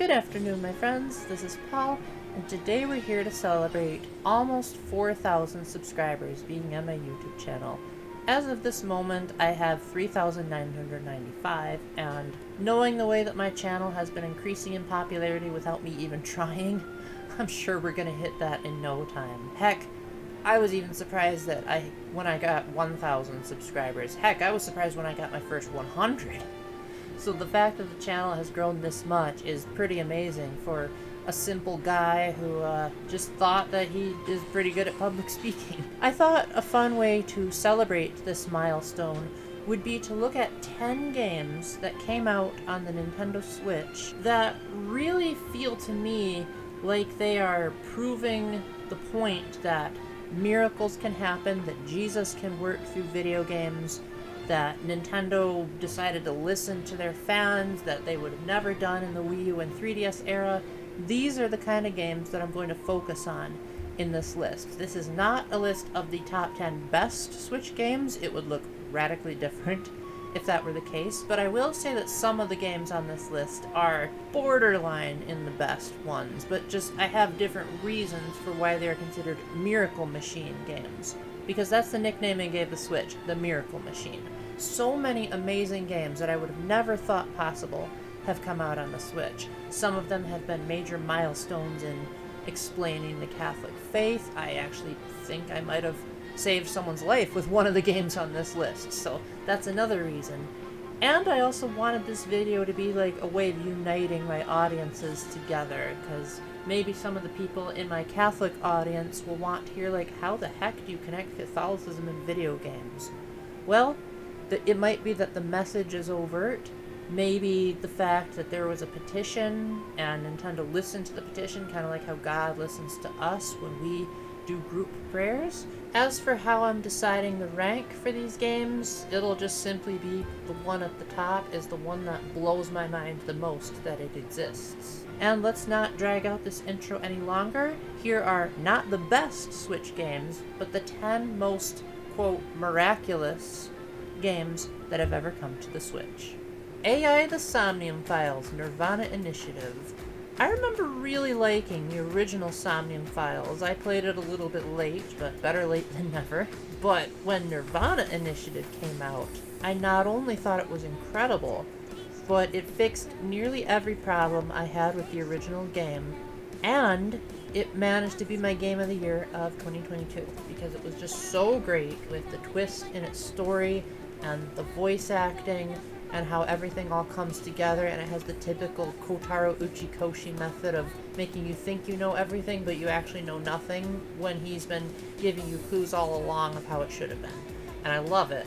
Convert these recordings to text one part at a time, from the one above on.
Good afternoon, my friends. This is Paul, and today we're here to celebrate almost 4,000 subscribers being on my YouTube channel. As of this moment, I have 3,995, and knowing the way that my channel has been increasing in popularity without me even trying, I'm sure we're gonna hit that in no time. Heck, I was even surprised that when I got 1,000 subscribers. Heck, I was surprised when I got my first 100. So the fact that the channel has grown this much is pretty amazing for a simple guy who just thought that he is pretty good at public speaking. I thought a fun way to celebrate this milestone would be to look at 10 games that came out on the Nintendo Switch that really feel to me like they are proving the point that miracles can happen, that Jesus can work through video games, that Nintendo decided to listen to their fans that they would have never done in the Wii U and 3DS era. These are the kind of games that I'm going to focus on in this list. This is not a list of the top 10 best Switch games. It would look radically different if that were the case, but I will say that some of the games on this list are borderline in the best ones, but just I have different reasons for why they're considered Miracle Machine games, because that's the nickname they gave the Switch, the Miracle Machine. So many amazing games that I would have never thought possible have come out on the Switch. Some of them have been major milestones in explaining the Catholic faith. I actually think I might have saved someone's life with one of the games on this list, so that's another reason. And I also wanted this video to be like a way of uniting my audiences together, because maybe some of the people in my Catholic audience will want to hear like, how the heck do you connect Catholicism and video games? Well, it might be that the message is overt. Maybe the fact that there was a petition and Nintendo listened to the petition, kind of like how God listens to us when we do group prayers. As for how I'm deciding the rank for these games, it'll just simply be the one at the top is the one that blows my mind the most that it exists. And let's not drag out this intro any longer. Here are not the best Switch games, but the 10 most, quote, miraculous games that have ever come to the Switch. AI The Somnium Files Nirvana Initiative. I remember really liking the original Somnium Files. I played it a little bit late, but better late than never. But when Nirvana Initiative came out, I not only thought it was incredible, but it fixed nearly every problem I had with the original game, and it managed to be my Game of the Year of 2022, because it was just so great with the twist in its story, and the voice acting, and how everything all comes together, and it has the typical Kotaro Uchikoshi method of making you think you know everything, but you actually know nothing, when he's been giving you clues all along of how it should have been. And I love it.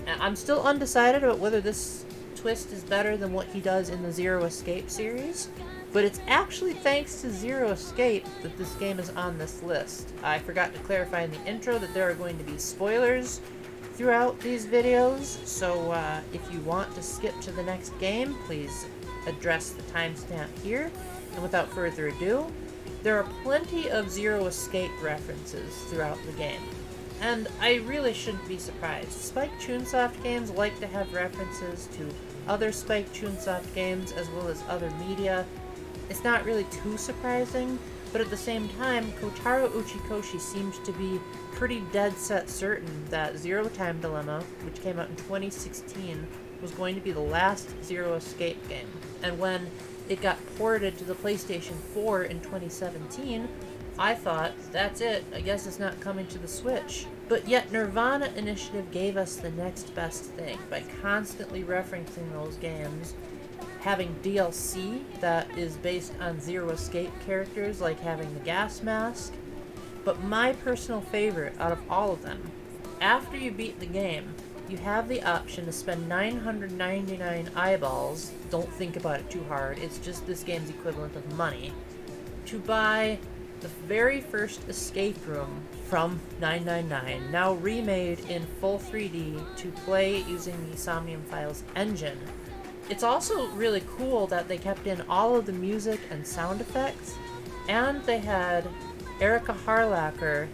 And I'm still undecided about whether this twist is better than what he does in the Zero Escape series, but it's actually thanks to Zero Escape that this game is on this list. I forgot to clarify in the intro that there are going to be spoilers throughout these videos, so if you want to skip to the next game, please address the timestamp here. And without further ado, there are plenty of Zero Escape references throughout the game, and I really shouldn't be surprised. Spike Chunsoft games like to have references to other Spike Chunsoft games as well as other media. It's not really too surprising, but at the same time, Kotaro Uchikoshi seems to be pretty dead set certain that Zero Time Dilemma, which came out in 2016, was going to be the last Zero Escape game. And when it got ported to the PlayStation 4 in 2017, I thought, that's it, I guess it's not coming to the Switch. But yet Nirvana Initiative gave us the next best thing by constantly referencing those games, having DLC that is based on Zero Escape characters, like having the gas mask. But my personal favorite out of all of them, after you beat the game, you have the option to spend 999 eyeballs, don't think about it too hard, it's just this game's equivalent of money, to buy the very first escape room from 999, now remade in full 3D to play using the Somnium Files engine. It's also really cool that they kept in all of the music and sound effects, and they had Erica Harlacher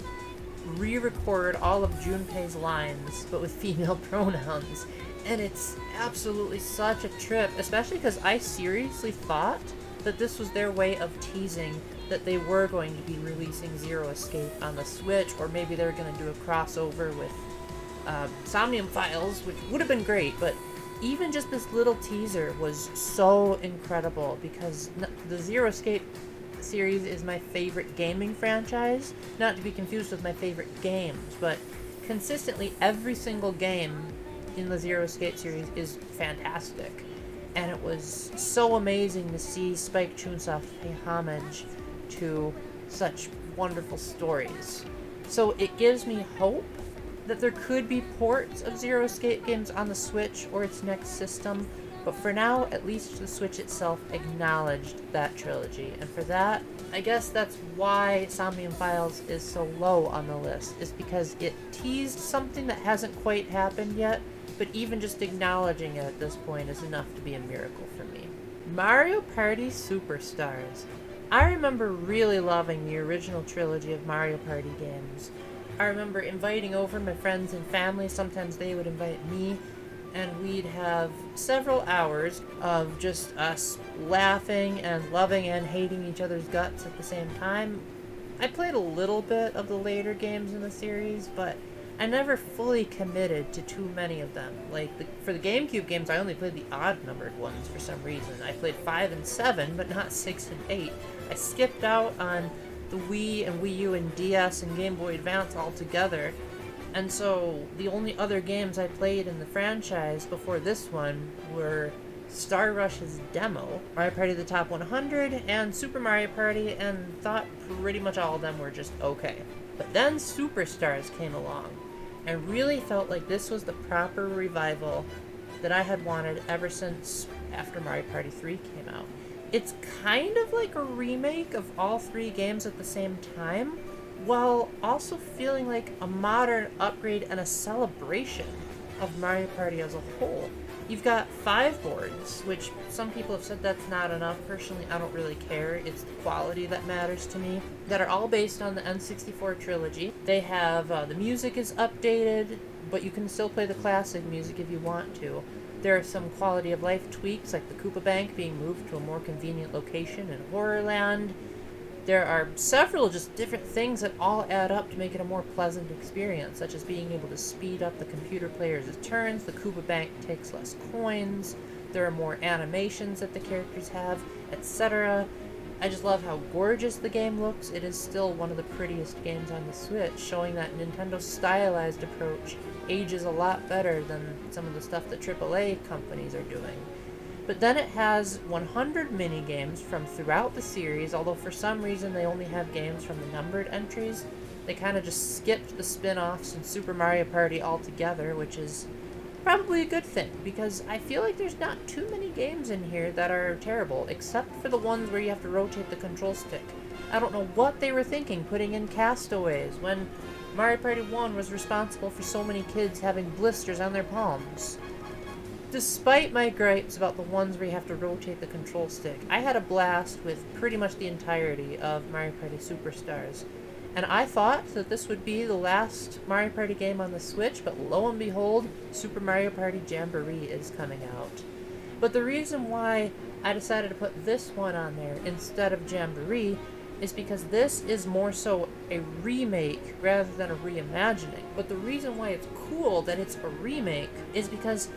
re-record all of Junpei's lines, but with female pronouns. And it's absolutely such a trip, especially because I seriously thought that this was their way of teasing that they were going to be releasing Zero Escape on the Switch, or maybe they were going to do a crossover with Somnium Files, which would have been great, but even just this little teaser was so incredible, because the Zero Escape series is my favorite gaming franchise, not to be confused with my favorite games, but consistently every single game in the Zero Escape series is fantastic. And it was so amazing to see Spike Chunsoft pay homage to such wonderful stories. So it gives me hope that there could be ports of Zero Escape games on the Switch or its next system, but for now, at least the Switch itself acknowledged that trilogy, and for that, I guess that's why Somnium Files is so low on the list, is because it teased something that hasn't quite happened yet, but even just acknowledging it at this point is enough to be a miracle for me. Mario Party Superstars. I remember really loving the original trilogy of Mario Party games. I remember inviting over my friends and family, sometimes they would invite me, and we'd have several hours of just us laughing and loving and hating each other's guts at the same time. I played a little bit of the later games in the series, but I never fully committed to too many of them. Like, for the GameCube games, I only played the odd-numbered ones for some reason. I played 5 and 7, but not 6 and 8. I skipped out on the Wii and Wii U and DS and Game Boy Advance altogether. And so the only other games I played in the franchise before this one were Star Rush's demo, Mario Party the Top 100, and Super Mario Party, and thought pretty much all of them were just okay. But then Superstars came along, and really felt like this was the proper revival that I had wanted ever since after Mario Party 3 came out. It's kind of like a remake of all three games at the same time, while also feeling like a modern upgrade and a celebration of Mario Party as a whole. You've got 5 boards, which some people have said that's not enough. Personally, I don't really care. It's the quality that matters to me. That are all based on the N64 trilogy. They have, the music is updated, but you can still play the classic music if you want to. There are some quality of life tweaks, like the Koopa Bank being moved to a more convenient location in Horrorland. There are several just different things that all add up to make it a more pleasant experience, such as being able to speed up the computer players' turns, the Koopa Bank takes less coins, there are more animations that the characters have, etc. I just love how gorgeous the game looks. It is still one of the prettiest games on the Switch, showing that Nintendo's stylized approach ages a lot better than some of the stuff that AAA companies are doing. But then it has 100 mini-games from throughout the series, although for some reason they only have games from the numbered entries. They kind of just skipped the spin-offs and Super Mario Party altogether, which is probably a good thing, because I feel like there's not too many games in here that are terrible, except for the ones where you have to rotate the control stick. I don't know what they were thinking putting in Castaways when Mario Party 1 was responsible for so many kids having blisters on their palms. Despite my gripes about the ones where you have to rotate the control stick, I had a blast with pretty much the entirety of Mario Party Superstars. And I thought that this would be the last Mario Party game on the Switch, but lo and behold, Super Mario Party Jamboree is coming out. But the reason why I decided to put this one on there instead of Jamboree is because this is more so a remake rather than a reimagining. But the reason why it's cool that it's a remake is because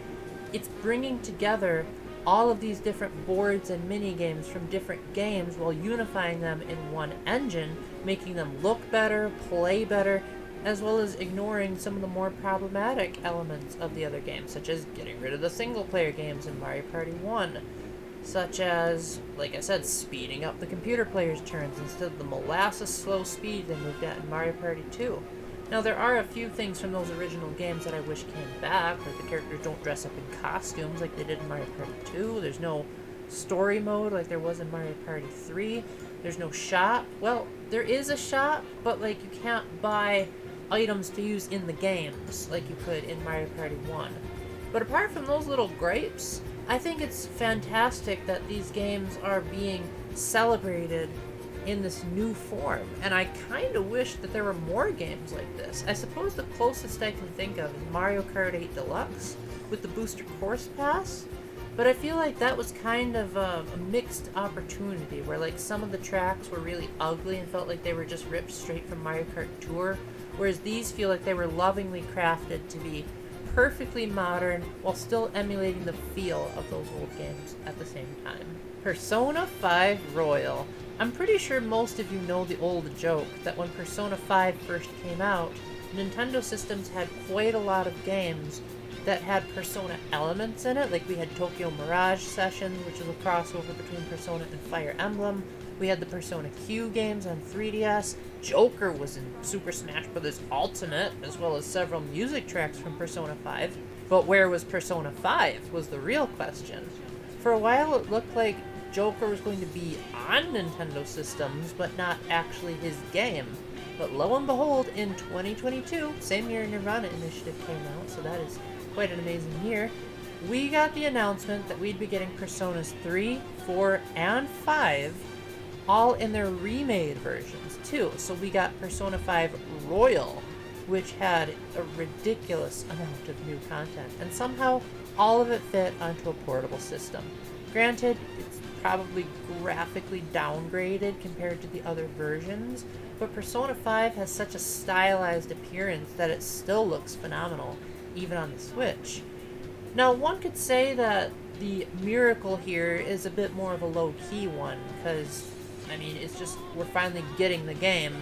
it's bringing together all of these different boards and mini-games from different games while unifying them in one engine, making them look better, play better, as well as ignoring some of the more problematic elements of the other games, such as getting rid of the single-player games in Mario Party 1, such as, like I said, speeding up the computer players' turns instead of the molasses slow speed they moved at in Mario Party 2. Now, there are a few things from those original games that I wish came back, like the characters don't dress up in costumes like they did in Mario Party 2. There's no story mode like there was in Mario Party 3. There's no shop. Well, there is a shop, but, like, you can't buy items to use in the games like you could in Mario Party 1. But apart from those little gripes, I think it's fantastic that these games are being celebrated in this new form, and I kind of wish that there were more games like this. I suppose the closest I can think of is Mario Kart 8 Deluxe with the Booster Course Pass, But I feel like that was kind of a mixed opportunity, where like some of the tracks were really ugly and felt like they were just ripped straight from Mario Kart Tour, whereas these feel like they were lovingly crafted to be perfectly modern while still emulating the feel of those old games at the same time. Persona 5 Royal. I'm pretty sure most of you know the old joke that when Persona 5 first came out, Nintendo systems had quite a lot of games that had Persona elements in it. Like we had Tokyo Mirage Sessions, which is a crossover between Persona and Fire Emblem. We had the Persona Q games on 3DS. Joker was in Super Smash Bros. Ultimate, as well as several music tracks from Persona 5. But where was Persona 5 was the real question. For a while it looked like Joker was going to be on Nintendo systems, but not actually his game. But lo and behold, in 2022, same year Nirvana Initiative came out, so that is quite an amazing year, we got the announcement that we'd be getting Personas 3, 4, and 5, all in their remade versions, too. So we got Persona 5 Royal, which had a ridiculous amount of new content, and somehow all of it fit onto a portable system. Granted, it's probably graphically downgraded compared to the other versions, but Persona 5 has such a stylized appearance that it still looks phenomenal, even on the Switch. Now, one could say that the miracle here is a bit more of a low-key one, because, I mean, it's just, we're finally getting the game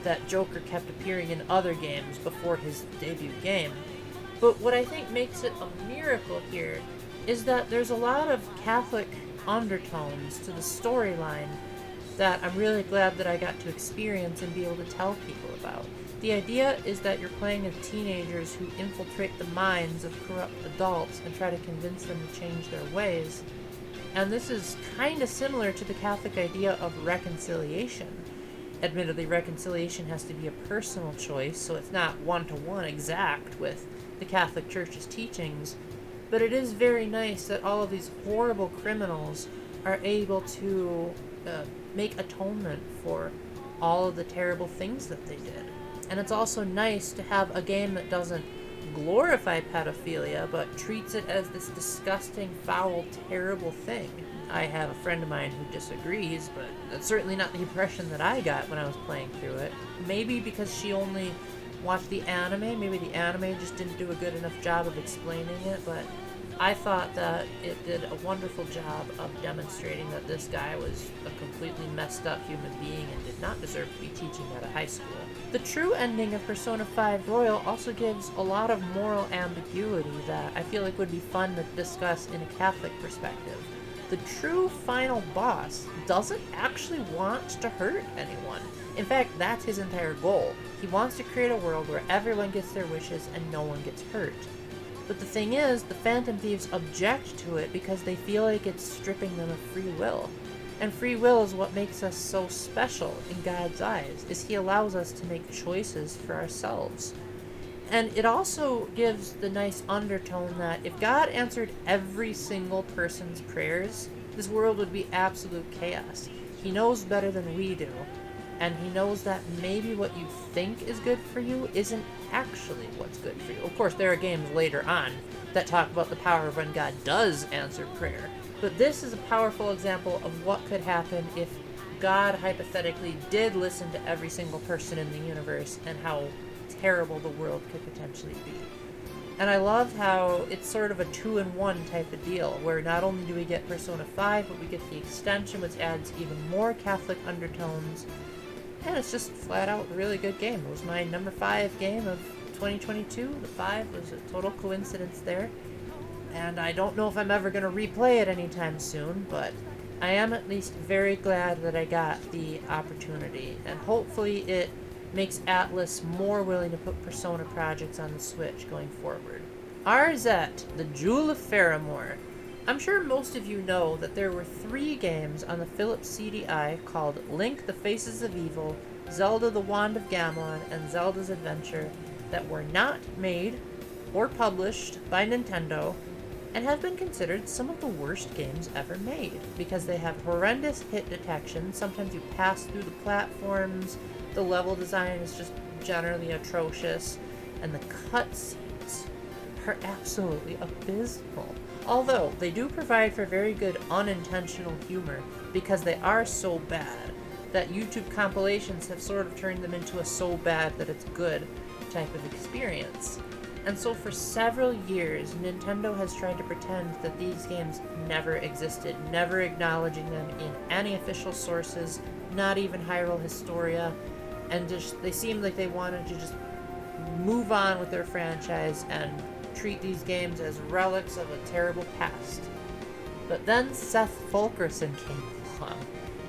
that Joker kept appearing in other games before his debut game. But what I think makes it a miracle here is that there's a lot of Catholic undertones to the storyline that I'm really glad that I got to experience and be able to tell people about. The idea is that you're playing as teenagers who infiltrate the minds of corrupt adults and try to convince them to change their ways. And this is kind of similar to the Catholic idea of reconciliation. Admittedly, reconciliation has to be a personal choice, so it's not one-to-one exact with the Catholic Church's teachings, but it is very nice that all of these horrible criminals are able to make atonement for all of the terrible things that they did. And it's also nice to have a game that doesn't glorify pedophilia, but treats it as this disgusting, foul, terrible thing. I have a friend of mine who disagrees, but that's certainly not the impression that I got when I was playing through it. Maybe because she only watched the anime, maybe the anime just didn't do a good enough job of explaining it, but I thought that it did a wonderful job of demonstrating that this guy was a completely messed up human being and did not deserve to be teaching at a high school. The true ending of Persona 5 Royal also gives a lot of moral ambiguity that I feel like would be fun to discuss in a Catholic perspective. The true final boss doesn't actually want to hurt anyone. In fact, that's his entire goal. He wants to create a world where everyone gets their wishes and no one gets hurt. But the thing is, the Phantom Thieves object to it because they feel like it's stripping them of free will. And free will is what makes us so special in God's eyes, is He allows us to make choices for ourselves. And it also gives the nice undertone that if God answered every single person's prayers, this world would be absolute chaos. He knows better than we do. And He knows that maybe what you think is good for you isn't actually what's good for you. Of course, there are games later on that talk about the power of when God does answer prayer. But this is a powerful example of what could happen if God hypothetically did listen to every single person in the universe and how terrible the world could potentially be. And I love how it's sort of a 2-in-1 type of deal, where not only do we get Persona 5, but we get the extension, which adds even more Catholic undertones. And it's just flat out a really good game. It was my number 5 game of 2022. The 5 was a total coincidence there. And I don't know if I'm ever going to replay it anytime soon, but I am at least very glad that I got the opportunity. And hopefully it makes Atlus more willing to put Persona projects on the Switch going forward. RZ, the Jewel of Faramore. I'm sure most of you know that there were 3 games on the Philips CDI called Link the Faces of Evil, Zelda the Wand of Gamelon, and Zelda's Adventure that were not made or published by Nintendo and have been considered some of the worst games ever made because they have horrendous hit detection. Sometimes you pass through the platforms, the level design is just generally atrocious, and the cutscenes are absolutely abysmal. Although, they do provide for very good unintentional humor because they are so bad that YouTube compilations have sort of turned them into a so bad that it's good type of experience. And so for several years, Nintendo has tried to pretend that these games never existed, never acknowledging them in any official sources, not even Hyrule Historia, and just they seemed like they wanted to just move on with their franchise and treat these games as relics of a terrible past. But then Seth Fulkerson came along,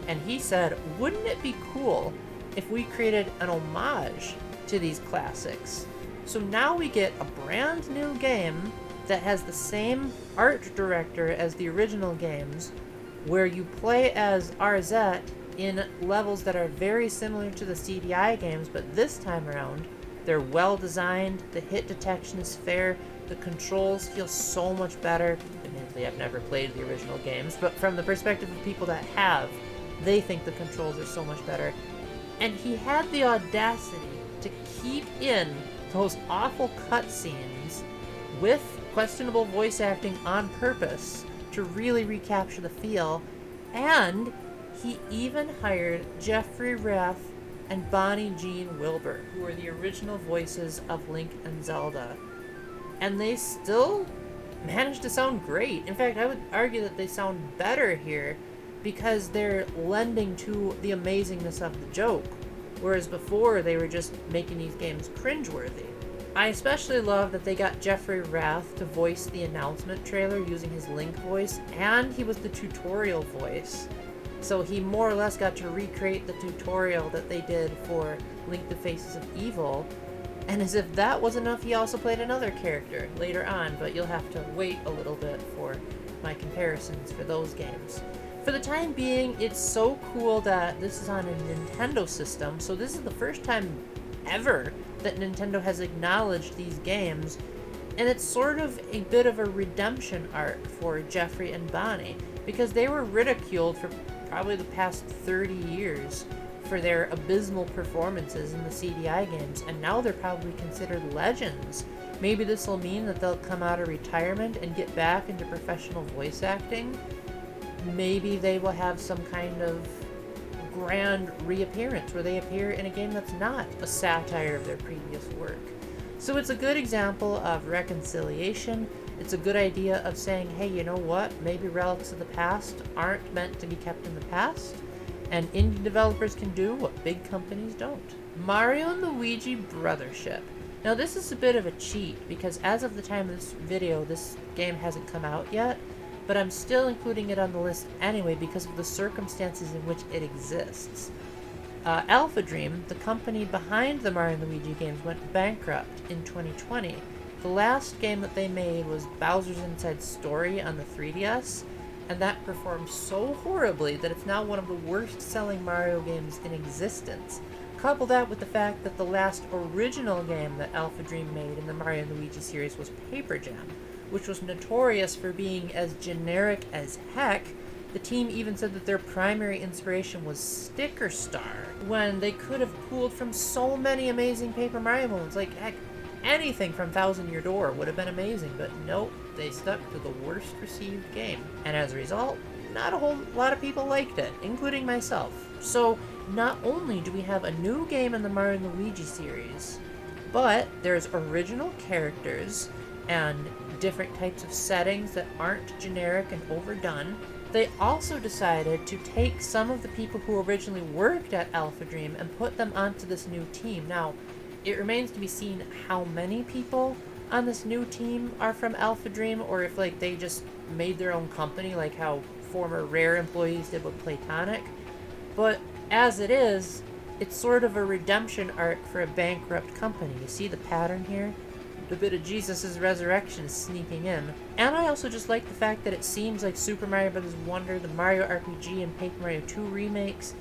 and he said, wouldn't it be cool if we created an homage to these classics? So now we get a brand new game that has the same art director as the original games, where you play as Arzette in levels that are very similar to the CDI games, but this time around, they're well designed, the hit detection is fair, the controls feel so much better. Admittedly, I've never played the original games, but from the perspective of people that have, they think the controls are so much better. And he had the audacity to keep in those awful cutscenes with questionable voice acting on purpose to really recapture the feel, and he even hired Jeffrey Rath and Bonnie Jean Wilbur, who are the original voices of Link and Zelda. And they still manage to sound great. In fact, I would argue that they sound better here because they're lending to the amazingness of the joke, whereas before they were just making these games cringeworthy. I especially love that they got Jeffrey Rath to voice the announcement trailer using his Link voice, and he was the tutorial voice. So he more or less got to recreate the tutorial that they did for Link the Faces of Evil. And as if that was enough, he also played another character later on, but you'll have to wait a little bit for my comparisons for those games. For the time being, it's so cool that this is on a Nintendo system, so this is the first time ever that Nintendo has acknowledged these games, and it's sort of a bit of a redemption arc for Jeffrey and Bonnie, because they were ridiculed for probably the past 30 years for their abysmal performances in the CDI games, and now they're probably considered legends. Maybe this will mean that they'll come out of retirement and get back into professional voice acting. Maybe they will have some kind of grand reappearance where they appear in a game that's not a satire of their previous work. So it's a good example of reconciliation. It's a good idea of saying, hey, you know what? Maybe relics of the past aren't meant to be kept in the past, and indie developers can do what big companies don't. Mario and Luigi Brothership. Now this is a bit of a cheat, because as of the time of this video, this game hasn't come out yet, but I'm still including it on the list anyway because of the circumstances in which it exists. Alpha Dream, the company behind the Mario and Luigi games, went bankrupt in 2020. The last game that they made was Bowser's Inside Story on the 3DS, and that performed so horribly that it's now one of the worst-selling Mario games in existence. Couple that with the fact that the last original game that Alpha Dream made in the Mario and Luigi series was Paper Jam, which was notorious for being as generic as heck. The team even said that their primary inspiration was Sticker Star, when they could have pulled from so many amazing Paper Mario moments. Like, heck, anything from Thousand Year Door would have been amazing, but nope, they stuck to the worst received game. And as a result, not a whole lot of people liked it, including myself. So, not only do we have a new game in the Mario and Luigi series, but there's original characters and different types of settings that aren't generic and overdone. They also decided to take some of the people who originally worked at Alpha Dream and put them onto this new team. Now, it remains to be seen how many people on this new team are from Alpha Dream, or if like they just made their own company like how former Rare employees did with Playtonic. But as it is, it's sort of a redemption arc for a bankrupt company. You see the pattern here? A bit of Jesus' resurrection is sneaking in. And I also just like the fact that it seems like Super Mario Bros. Wonder, the Mario RPG, and Paper Mario 2 remakes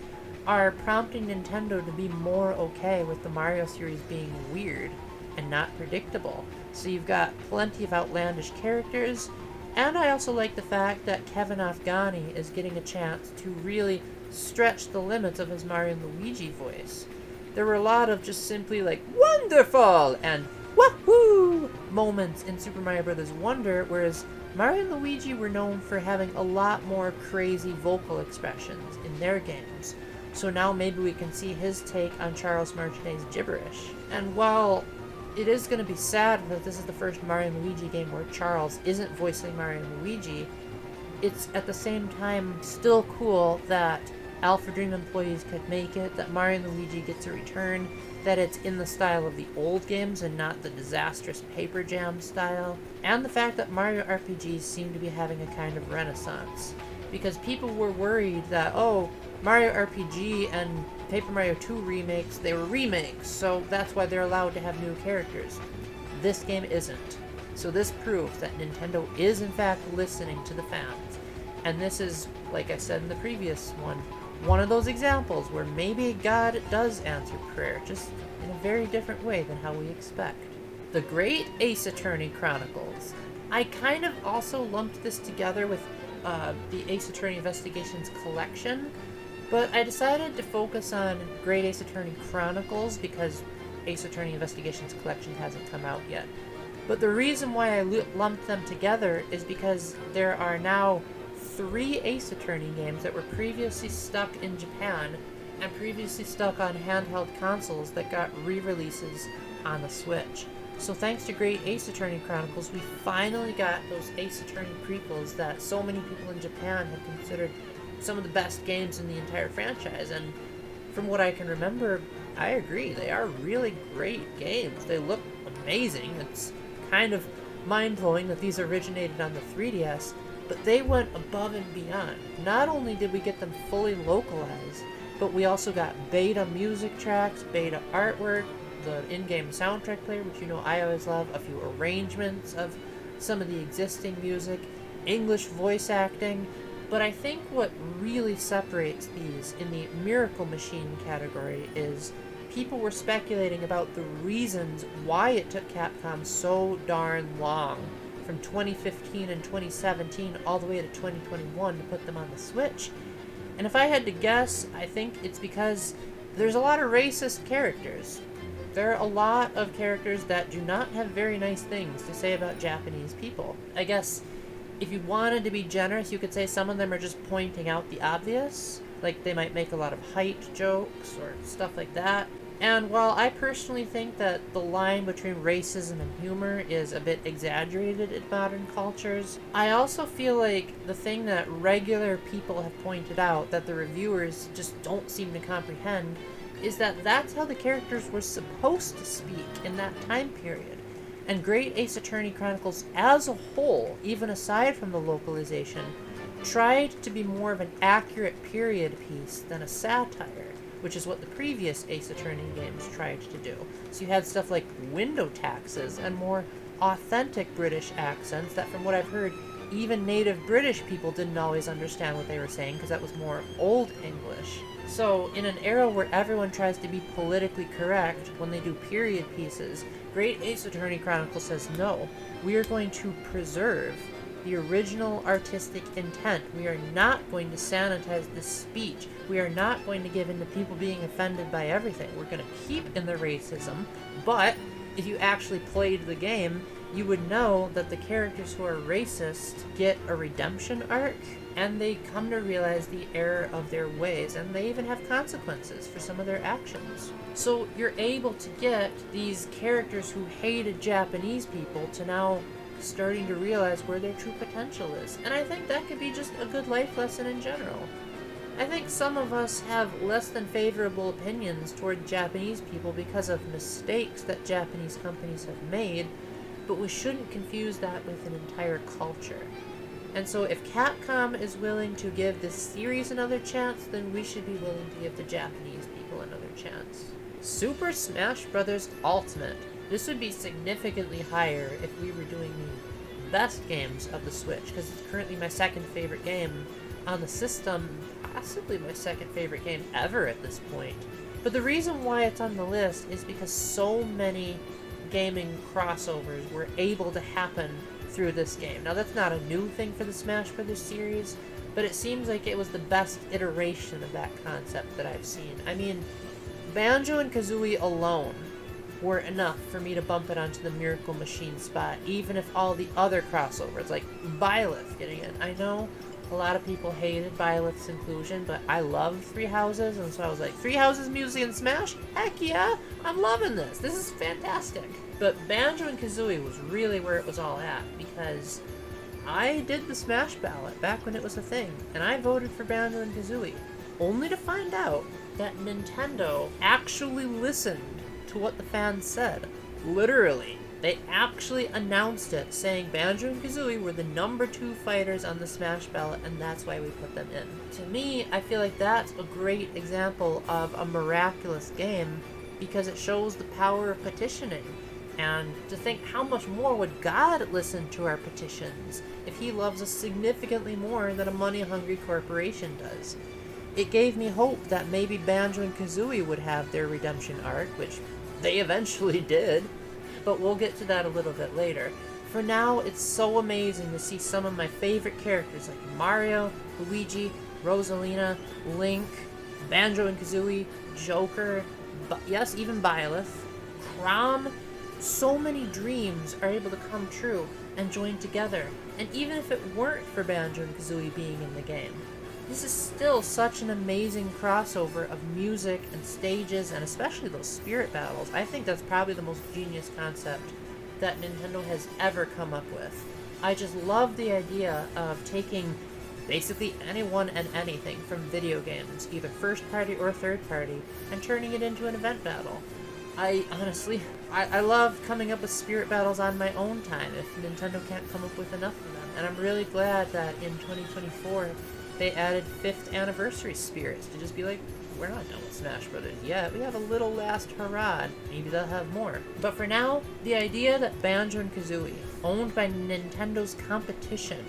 are prompting Nintendo to be more okay with the Mario series being weird and not predictable. So you've got plenty of outlandish characters, and I also like the fact that Kevin Afghani is getting a chance to really stretch the limits of his Mario and Luigi voice. There were a lot of just simply like, wonderful! And wahoo! Moments in Super Mario Bros. Wonder, whereas Mario and Luigi were known for having a lot more crazy vocal expressions in their games, so now maybe we can see his take on Charles Martinet's gibberish. And while it is going to be sad that this is the first Mario and Luigi game where Charles isn't voicing Mario and Luigi, it's at the same time still cool that Alpha Dream employees could make it, that Mario and Luigi gets a return, that it's in the style of the old games and not the disastrous Paper Jam style, and the fact that Mario RPGs seem to be having a kind of renaissance. Because people were worried that, oh, Mario RPG and Paper Mario 2 remakes, they were remakes, so that's why they're allowed to have new characters. This game isn't. So this proves that Nintendo is in fact listening to the fans. And this is, like I said in the previous one of those examples where maybe God does answer prayer, just in a very different way than how we expect. The Great Ace Attorney Chronicles. I kind of also lumped this together with the Ace Attorney Investigations collection, but I decided to focus on Great Ace Attorney Chronicles because Ace Attorney Investigations collection hasn't come out yet. But the reason why I lumped them together is because there are now 3 Ace Attorney games that were previously stuck in Japan and previously stuck on handheld consoles that got re-releases on the Switch. So thanks to Great Ace Attorney Chronicles, we finally got those Ace Attorney prequels that so many people in Japan had considered some of the best games in the entire franchise, and from what I can remember, I agree, they are really great games. They look amazing. It's kind of mind-blowing that these originated on the 3DS, but they went above and beyond. Not only did we get them fully localized, but we also got beta music tracks, beta artwork, the in-game soundtrack player, which you know I always love, a few arrangements of some of the existing music, English voice acting. But I think what really separates these in the Miracle Machine category is people were speculating about the reasons why it took Capcom so darn long, from 2015 and 2017 all the way to 2021 to put them on the Switch. And if I had to guess, I think it's because there's a lot of racist characters. There are a lot of characters that do not have very nice things to say about Japanese people. I guess if you wanted to be generous, you could say some of them are just pointing out the obvious. Like they might make a lot of height jokes or stuff like that. And while I personally think that the line between racism and humor is a bit exaggerated in modern cultures, I also feel like the thing that regular people have pointed out that the reviewers just don't seem to comprehend is that that's how the characters were supposed to speak in that time period. And Great Ace Attorney Chronicles as a whole, even aside from the localization, tried to be more of an accurate period piece than a satire, which is what the previous Ace Attorney games tried to do. So you had stuff like window taxes and more authentic British accents that, from what I've heard, even native British people didn't always understand what they were saying because that was more Old English. So in an era where everyone tries to be politically correct when they do period pieces, Great Ace Attorney Chronicles says, no, we are going to preserve the original artistic intent. We are not going to sanitize this speech. We are not going to give in to people being offended by everything. We're going to keep in the racism, but if you actually played the game, you would know that the characters who are racist get a redemption arc, and they come to realize the error of their ways, and they even have consequences for some of their actions. So you're able to get these characters who hated Japanese people to now starting to realize where their true potential is. And I think that could be just a good life lesson in general. I think some of us have less than favorable opinions toward Japanese people because of mistakes that Japanese companies have made, but we shouldn't confuse that with an entire culture. And so if Capcom is willing to give this series another chance, then we should be willing to give the Japanese people another chance. Super Smash Bros. Ultimate. This would be significantly higher if we were doing the best games of the Switch, because it's currently my second favorite game on the system, possibly my second favorite game ever at this point. But the reason why it's on the list is because so many gaming crossovers were able to happen through this game. Now that's not a new thing for the Smash Bros. Series, but it seems like it was the best iteration of that concept that I've seen. I mean, Banjo and Kazooie alone were enough for me to bump it onto the Miracle Machine spot, even if all the other crossovers, like Byleth getting in. I know a lot of people hated Byleth's inclusion, but I love Three Houses, and so I was like, Three Houses music in Smash? Heck yeah! I'm loving this! This is fantastic! But Banjo and Kazooie was really where it was all at, because I did the Smash ballot back when it was a thing, and I voted for Banjo and Kazooie, only to find out that Nintendo actually listened to what the fans said. Literally. They actually announced it, saying Banjo and Kazooie were the #2 fighters on the Smash ballot, and that's why we put them in. To me, I feel like that's a great example of a miraculous game, because it shows the power of petitioning. And to think how much more would God listen to our petitions if he loves us significantly more than a money-hungry corporation does. It gave me hope that maybe Banjo and Kazooie would have their redemption arc, which they eventually did, but we'll get to that a little bit later. For now, it's so amazing to see some of my favorite characters like Mario, Luigi, Rosalina, Link, Banjo and Kazooie, Joker, yes, even Byleth, Chrom. So many dreams are able to come true and join together, and even if it weren't for Banjo and Kazooie being in the game, this is still such an amazing crossover of music and stages, and especially those spirit battles. I think that's probably the most genius concept that Nintendo has ever come up with. I just love the idea of taking basically anyone and anything from video games, either first party or third party, and turning it into an event battle. I honestly love coming up with spirit battles on my own time if Nintendo can't come up with enough of them, and I'm really glad that in 2024 they added 5th anniversary spirits to just be like, we're not done with Smash Brothers yet, we have a little last hurrah, maybe they'll have more. But for now, the idea that Banjo and Kazooie, owned by Nintendo's competition,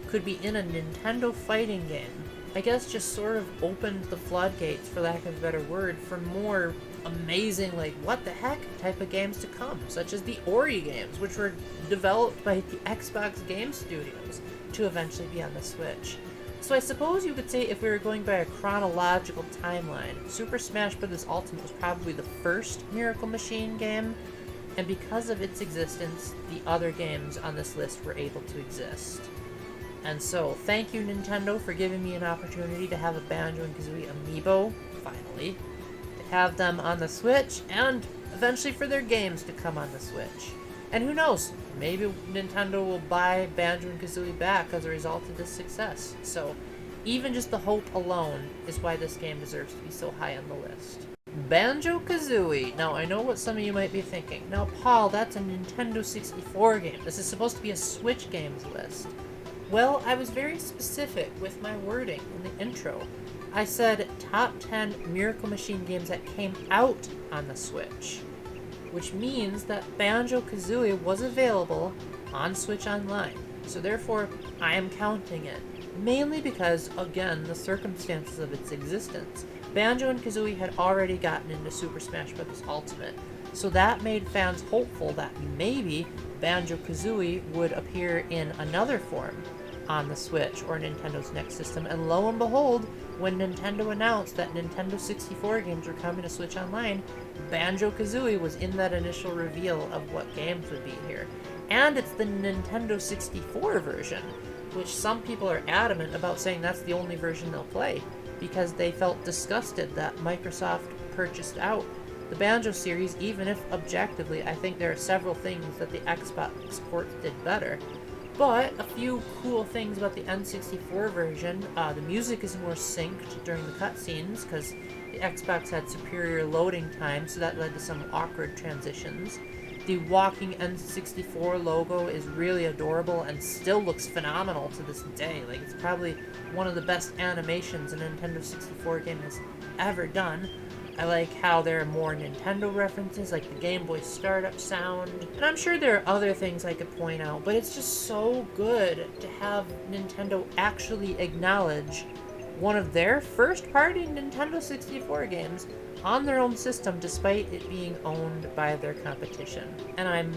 could be in a Nintendo fighting game, I guess just sort of opened the floodgates, for lack of a better word, for more amazing, like, what the heck type of games to come, such as the Ori games, which were developed by the Xbox Game Studios to eventually be on the Switch. So I suppose you could say, if we were going by a chronological timeline, Super Smash Bros. Ultimate was probably the first Miracle Machine game, and because of its existence, the other games on this list were able to exist. And so, thank you Nintendo for giving me an opportunity to have a Banjo and Kazooie amiibo, finally, to have them on the Switch, and eventually for their games to come on the Switch. And who knows, maybe Nintendo will buy Banjo and Kazooie back as a result of this success. So, even just the hope alone is why this game deserves to be so high on the list. Banjo-Kazooie. Now, I know what some of you might be thinking. Now, Paul, that's a Nintendo 64 game. This is supposed to be a Switch games list. Well, I was very specific with my wording in the intro. I said top 10 Miracle Machine games that came out on the Switch, which means that Banjo-Kazooie was available on Switch Online. So therefore, I am counting it, mainly because, again, the circumstances of its existence. Banjo and Kazooie had already gotten into Super Smash Bros. Ultimate, so that made fans hopeful that maybe Banjo-Kazooie would appear in another form on the Switch or Nintendo's next system, and lo and behold, when Nintendo announced that Nintendo 64 games were coming to Switch Online, Banjo-Kazooie was in that initial reveal of what games would be here. And it's the Nintendo 64 version, which some people are adamant about saying that's the only version they'll play, because they felt disgusted that Microsoft purchased out the Banjo series, even if objectively I think there are several things that the Xbox port did better. But a few cool things about the N64 version, the music is more synced during the cutscenes, because the Xbox had superior loading time, so that led to some awkward transitions. The walking N64 logo is really adorable and still looks phenomenal to this day. Like, it's probably one of the best animations a Nintendo 64 game has ever done. I like how there are more Nintendo references, like the Game Boy startup sound. And I'm sure there are other things I could point out, but it's just so good to have Nintendo actually acknowledge one of their first-party Nintendo 64 games on their own system, despite it being owned by their competition. And I'm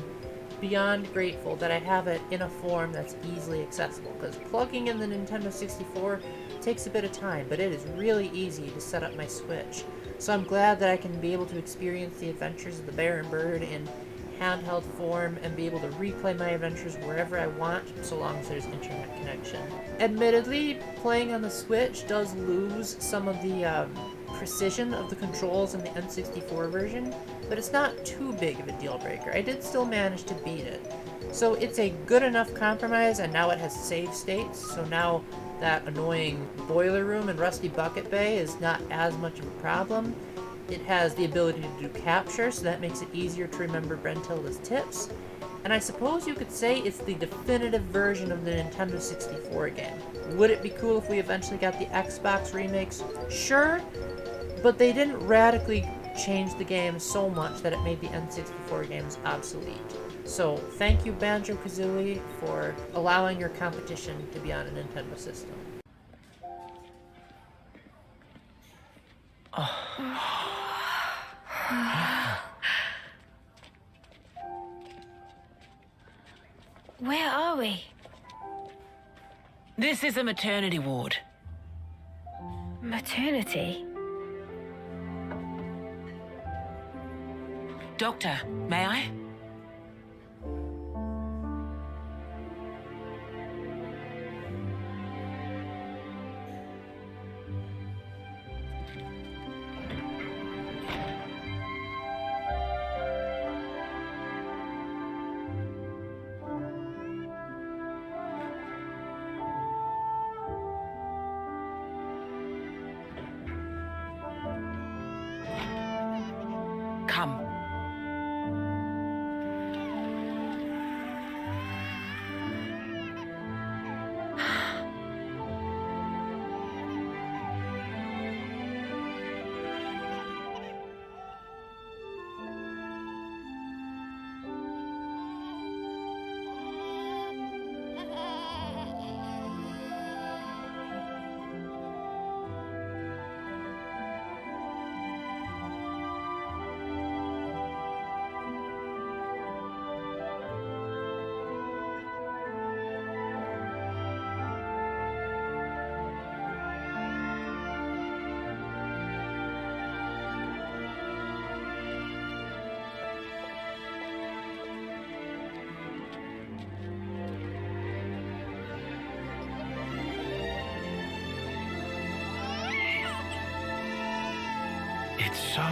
beyond grateful that I have it in a form that's easily accessible, because plugging in the Nintendo 64 takes a bit of time, but it is really easy to set up my Switch. So I'm glad that I can be able to experience the adventures of the bear and bird in handheld form and be able to replay my adventures wherever I want, so long as there's internet connection. Admittedly, playing on the Switch does lose some of the precision of the controls in the N64 version, but it's not too big of a deal breaker. I did still manage to beat it. So it's a good enough compromise, and now it has save states, so now that annoying boiler room in Rusty Bucket Bay is not as much of a problem. It has the ability to do capture, so that makes it easier to remember Brentilda's tips. And I suppose you could say it's the definitive version of the Nintendo 64 game. Would it be cool if we eventually got the Xbox remakes? Sure, but they didn't radically change the game so much that it made the N64 games obsolete. So thank you, Banjo-Kazooie, for allowing your competition to be on a Nintendo system. Where are we? This is a maternity ward. Maternity? Doctor, may I? Come. It's so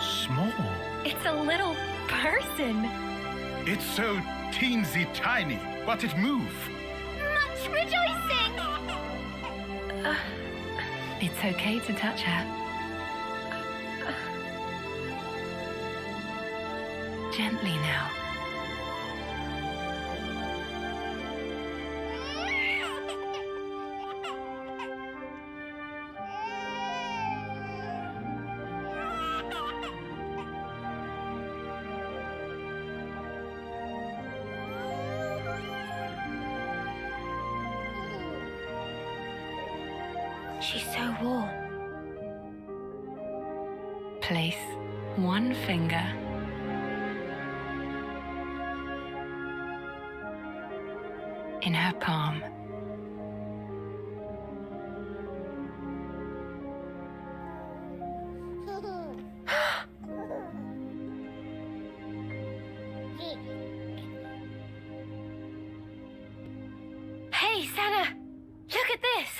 small. It's a little person. It's so teensy tiny, but it moves. Much rejoicing! It's okay to touch her. Gently now. She's so warm. Place one finger in her palm. Hey, Santa! Look at this!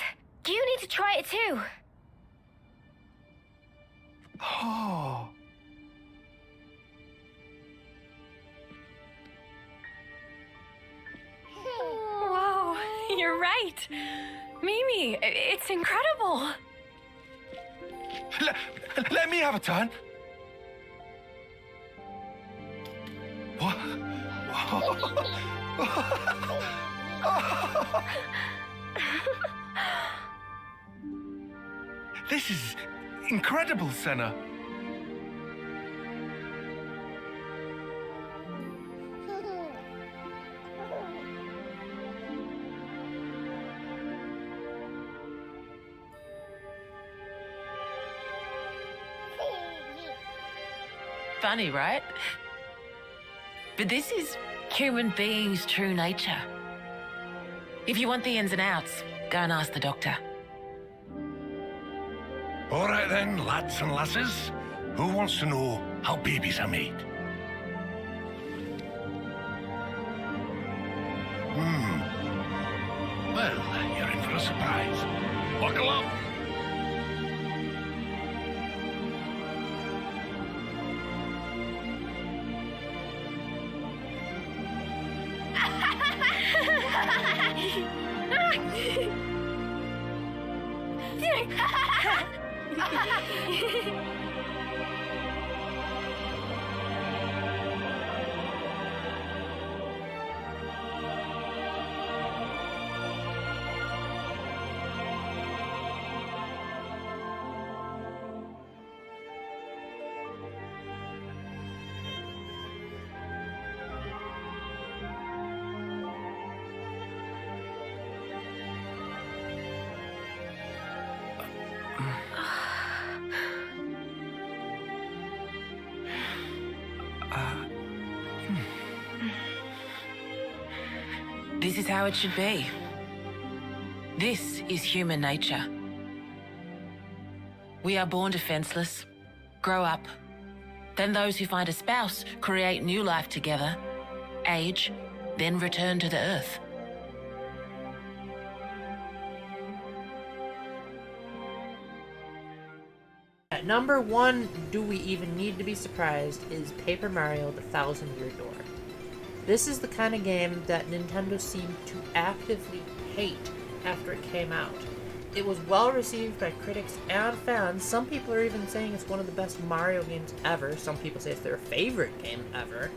You need to try it too. Oh. Whoa, you're right. Mimi, it's incredible. Let me have a turn. What? This is incredible, Senna. Funny, right? But this is human beings' true nature. If you want the ins and outs, go and ask the doctor. All right then, lads and lasses. Who wants to know how babies are made? Well, you're in for a surprise. Buckle up. This is how it should be. This is human nature. We are born defenseless, grow up. Then those who find a spouse create new life together, age, then return to the earth. At number 1, do we even need to be surprised, is Paper Mario: The Thousand-Year Door. This is the kind of game that Nintendo seemed to actively hate after it came out. It was well received by critics and fans. Some people are even saying it's one of the best Mario games ever. Some people say it's their favorite game ever.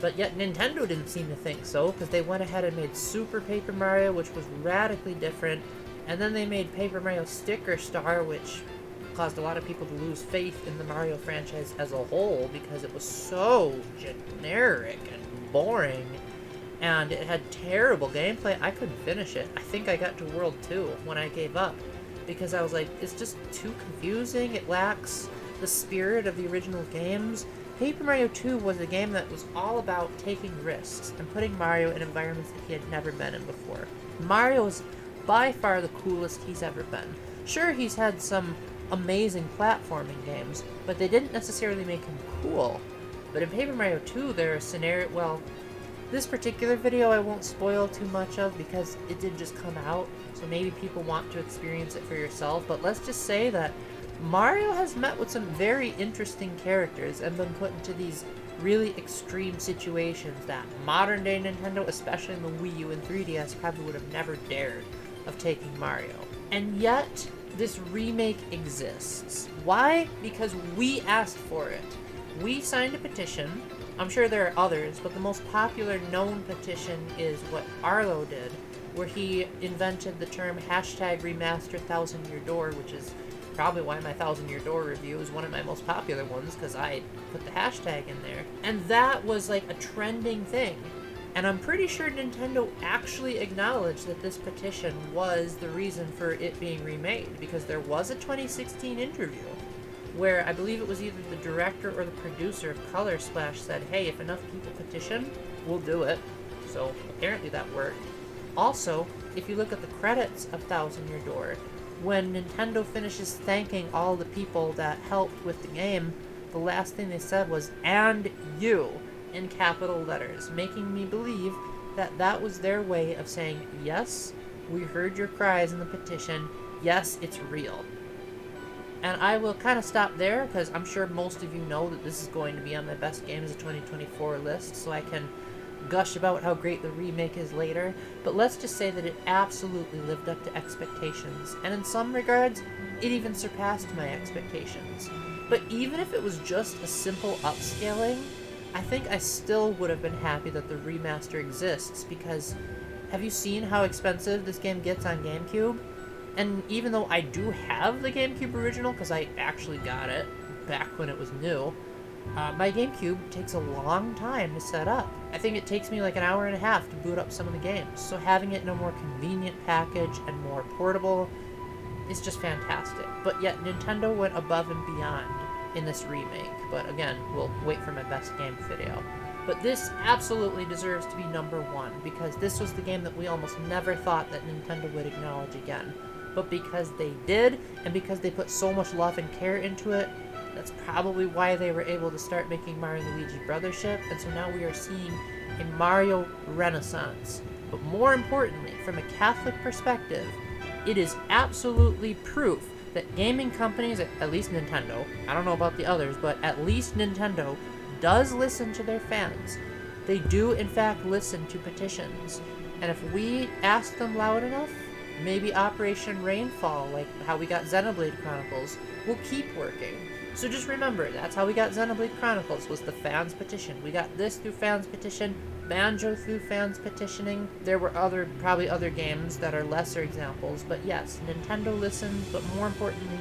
But yet Nintendo didn't seem to think so, because they went ahead and made Super Paper Mario, which was radically different. And then they made Paper Mario Sticker Star, which caused a lot of people to lose faith in the Mario franchise as a whole, because it was so generic and boring, and it had terrible gameplay. I couldn't finish it. I think I got to World 2 when I gave up, because I was like, it's just too confusing. It lacks the spirit of the original games. Paper Mario 2 was a game that was all about taking risks and putting Mario in environments that he had never been in before. Mario is by far the coolest he's ever been. Sure, he's had some amazing platforming games, but they didn't necessarily make him cool. But in Paper Mario 2, there are scenarios... Well, this particular video I won't spoil too much of because it did just come out, so maybe people want to experience it for yourself, but let's just say that Mario has met with some very interesting characters and been put into these really extreme situations that modern-day Nintendo, especially in the Wii U and 3DS, probably would have never dared of taking Mario. And yet, this remake exists. Why? Because we asked for it. We signed a petition. I'm sure there are others, but the most popular known petition is what Arlo did, where he invented the term #RemasterThousandYearDoor, which is probably why my Thousand-Year Door review is one of my most popular ones, because I put the hashtag in there. And that was like a trending thing. And I'm pretty sure Nintendo actually acknowledged that this petition was the reason for it being remade, because there was a 2016 interview where I believe it was either the director or the producer of Color Splash said, hey, if enough people petition, we'll do it. So apparently that worked. Also, if you look at the credits of Thousand-Year Door, when Nintendo finishes thanking all the people that helped with the game, the last thing they said was, "and you," in capital letters, making me believe that that was their way of saying, yes, we heard your cries in the petition, yes, it's real. And I will kind of stop there, because I'm sure most of you know that this is going to be on my best games of 2024 list, so I can gush about how great the remake is later, but let's just say that it absolutely lived up to expectations, and in some regards, it even surpassed my expectations. But even if it was just a simple upscaling, I think I still would have been happy that the remaster exists, because have you seen how expensive this game gets on GameCube? And even though I do have the GameCube original, because I actually got it back when it was new, my GameCube takes a long time to set up. I think it takes me like an hour and a half to boot up some of the games, so having it in a more convenient package and more portable is just fantastic. But yet Nintendo went above and beyond in this remake, but again, we'll wait for my best game video. But this absolutely deserves to be number 1, because this was the game that we almost never thought that Nintendo would acknowledge again. but because they did, and because they put so much love and care into it. That's probably why they were able to start making Mario and Luigi Brothership, and so now we are seeing a Mario Renaissance. But more importantly, from a Catholic perspective, it is absolutely proof that gaming companies, at least Nintendo, I don't know about the others, but at least Nintendo does listen to their fans. They do, in fact, listen to petitions. And if we ask them loud enough, maybe Operation Rainfall, like how we got Xenoblade Chronicles, will keep working. So just remember, that's how we got Xenoblade Chronicles, was the fans' petition. We got this through fans' petition, Banjo through fans' petitioning. There were probably other games that are lesser examples, but yes, Nintendo listens, but more importantly,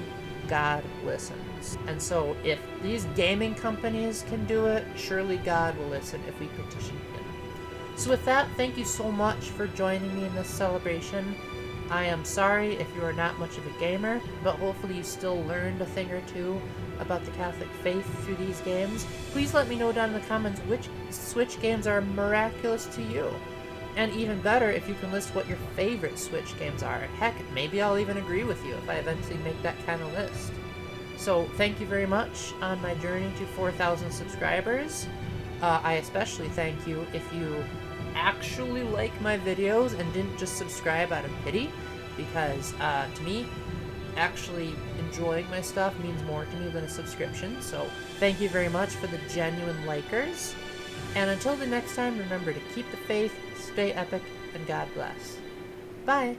God listens. And so if these gaming companies can do it, surely God will listen if we petition him. So with that, thank you so much for joining me in this celebration. I am sorry if you are not much of a gamer, but hopefully you still learned a thing or two about the Catholic faith through these games. Please let me know down in the comments which Switch games are miraculous to you. And even better, if you can list what your favorite Switch games are. Heck, maybe I'll even agree with you if I eventually make that kind of list. So thank you very much on my journey to 4,000 subscribers. I especially thank you if you actually like my videos and didn't just subscribe out of pity, because to me, actually enjoying my stuff means more to me than a subscription. So thank you very much for the genuine likers. And until the next time, remember to keep the faith, stay epic, and God bless. Bye!